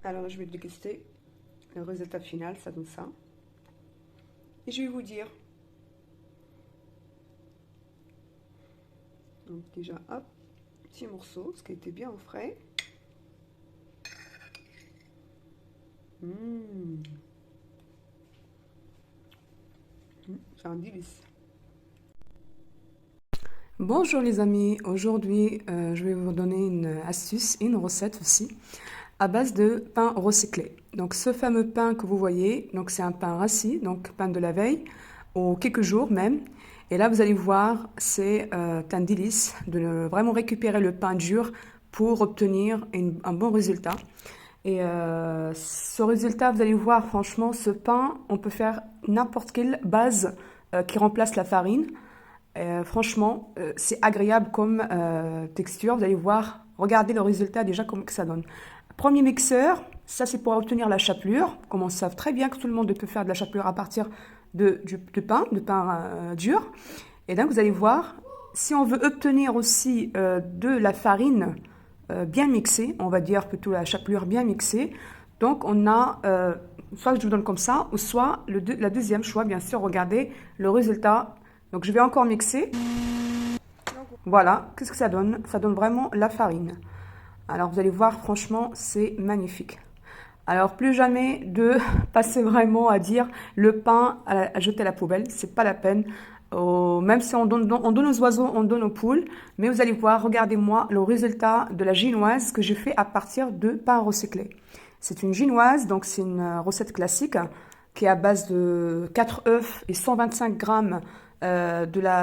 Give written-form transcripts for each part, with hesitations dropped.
Alors, je vais déguster le résultat final, ça donne ça. Et je vais vous dire. Donc déjà, hop, petit morceau, ce qui était bien au frais. C'est un délice. Bonjour les amis, aujourd'hui je vais vous donner une astuce et une recette aussi à base de pain recyclé. Donc ce fameux pain que vous voyez, donc c'est un pain rassis, donc pain de la veille, ou quelques jours même. Et là vous allez voir, c'est un délice de vraiment récupérer le pain dur pour obtenir un bon résultat. Et ce résultat, vous allez voir, franchement, ce pain, on peut faire n'importe quelle base qui remplace la farine. Franchement, c'est agréable comme texture. Vous allez voir, regardez le résultat déjà comment que ça donne. Premier mixeur, ça c'est pour obtenir la chapelure. Comme on sait très bien que tout le monde peut faire de la chapelure à partir de pain dur. Et donc vous allez voir, si on veut obtenir aussi de la farine bien mixée, on va dire plutôt la chapelure bien mixée, donc on a soit je vous donne comme ça, ou soit la deuxième choix, bien sûr, regardez le résultat. Donc je vais encore mixer. Voilà, qu'est-ce que ça donne? Ça donne vraiment la farine. Alors vous allez voir, franchement, c'est magnifique. Alors plus jamais de passer vraiment à dire le pain à jeter à la poubelle, c'est pas la peine. Même si on donne aux oiseaux, on donne aux poules. Mais vous allez voir, regardez-moi le résultat de la génoise que j'ai fait à partir de pain recyclé. C'est une génoise, donc c'est une recette classique qui est à base de 4 œufs et 125 grammes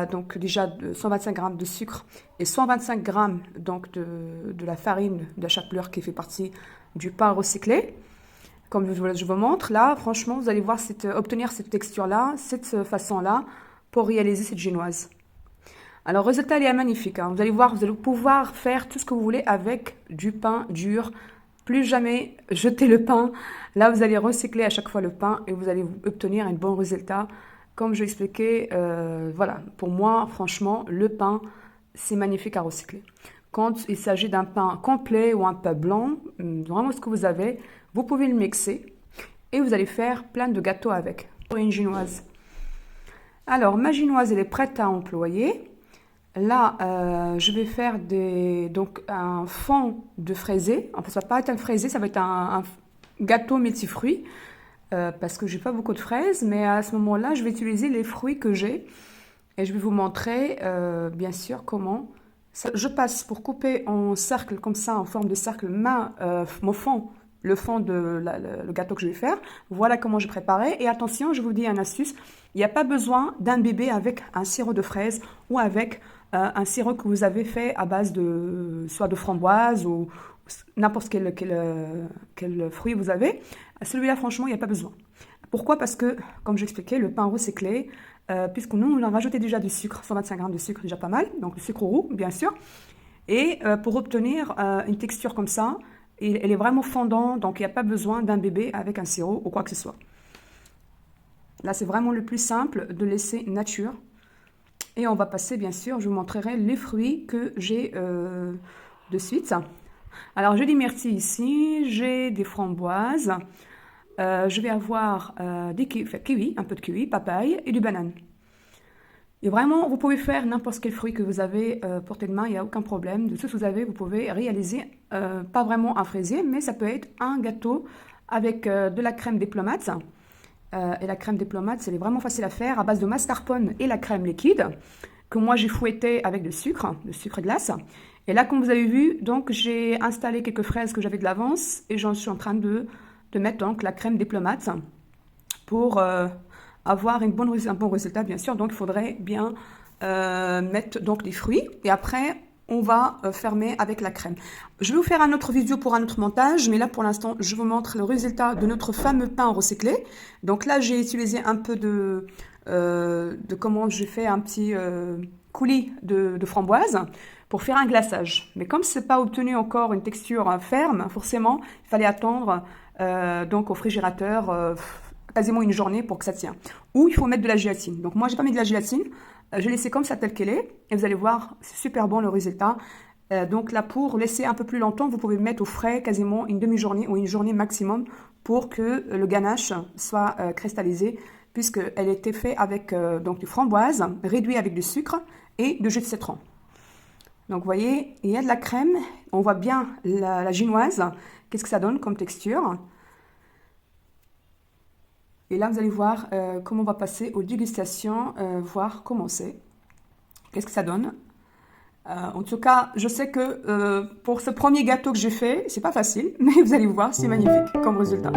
donc déjà de 125 grammes de sucre et 125 grammes donc de la farine de la chapelure qui fait partie du pain recyclé. Comme je vous montre, là, franchement, vous allez voir obtenir cette texture-là, cette façon-là, pour réaliser cette génoise. Alors, le résultat, il est magnifique. Hein. Vous allez voir, vous allez pouvoir faire tout ce que vous voulez avec du pain dur. Plus jamais jeter le pain. Là, vous allez recycler à chaque fois le pain et vous allez obtenir un bon résultat. Comme je l'expliquais, voilà, pour moi, franchement, le pain, c'est magnifique à recycler. Quand il s'agit d'un pain complet ou un pain blanc, vraiment ce que vous avez, vous pouvez le mixer et vous allez faire plein de gâteaux avec. Pour une génoise. Alors, ma génoise, elle est prête à employer. Là, je vais faire donc un fond de fraisé. Enfin, ça va pas être un fraisé, ça va être un gâteau multifruits. Parce que j'ai pas beaucoup de fraises, mais à ce moment-là, je vais utiliser les fruits que j'ai. Et je vais vous montrer, bien sûr, comment je passe pour couper en cercle, comme ça, en forme de cercle, mon fond, le fond de le gâteau que je vais faire. Voilà comment je préparais. Et attention, je vous dis une astuce, il n'y a pas besoin d'imbibber avec un sirop de fraise ou avec un sirop que vous avez fait à base soit de framboise ou n'importe quel fruit vous avez. Celui-là, franchement, il n'y a pas besoin. Pourquoi? Parce que, comme j'expliquais, le pain recyclé, puisque nous, on a rajouté déjà du sucre, 125 grammes de sucre, déjà pas mal, donc le sucre roux, bien sûr. Et pour obtenir une texture comme ça, elle est vraiment fondante, donc il n'y a pas besoin d'un bébé avec un sirop ou quoi que ce soit. Là, c'est vraiment le plus simple de laisser nature. Et on va passer, bien sûr, je vous montrerai les fruits que j'ai de suite. Alors, j'ai des myrtilles ici, j'ai des framboises, je vais avoir des kiwis, un peu de kiwi, papaye et du banane. Et vraiment, vous pouvez faire n'importe quel fruit que vous avez porté de main, il n'y a aucun problème. De ce que vous avez, vous pouvez réaliser, pas vraiment un fraisier, mais ça peut être un gâteau avec de la crème diplomate. Et la crème diplomate, c'est vraiment facile à faire à base de mascarpone et la crème liquide, que moi j'ai fouetté avec de sucre glace. Et là, comme vous avez vu, donc j'ai installé quelques fraises que j'avais de l'avance et j'en suis en train de mettre donc la crème diplomate pour avoir un bon résultat, bien sûr. Donc, il faudrait bien mettre donc les fruits et après, on va fermer avec la crème. Je vais vous faire un autre vidéo pour un autre montage, mais là, pour l'instant, je vous montre le résultat de notre fameux pain recyclé. Donc là, j'ai utilisé un peu de comment j'ai fait un petit coulis de framboise pour faire un glaçage. Mais comme c'est pas obtenu encore une texture ferme, forcément, il fallait attendre donc au frigérateur quasiment une journée pour que ça tienne. Ou il faut mettre de la gélatine. Donc moi, j'ai pas mis de la gélatine. Je l'ai laissé comme ça, telle qu'elle est. Et vous allez voir, c'est super bon le résultat. Donc là, pour laisser un peu plus longtemps, vous pouvez mettre au frais quasiment une demi-journée ou une journée maximum pour que le ganache soit cristallisé, puisqu'elle était faite avec donc du framboise réduit avec du sucre et du jus de citron. Donc vous voyez, il y a de la crème, on voit bien la ginoise, qu'est-ce que ça donne comme texture. Et là, vous allez voir comment on va passer aux dégustations, voir comment c'est, qu'est-ce que ça donne. En tout cas, je sais que pour ce premier gâteau que j'ai fait, c'est pas facile, mais vous allez voir, c'est magnifique comme résultat.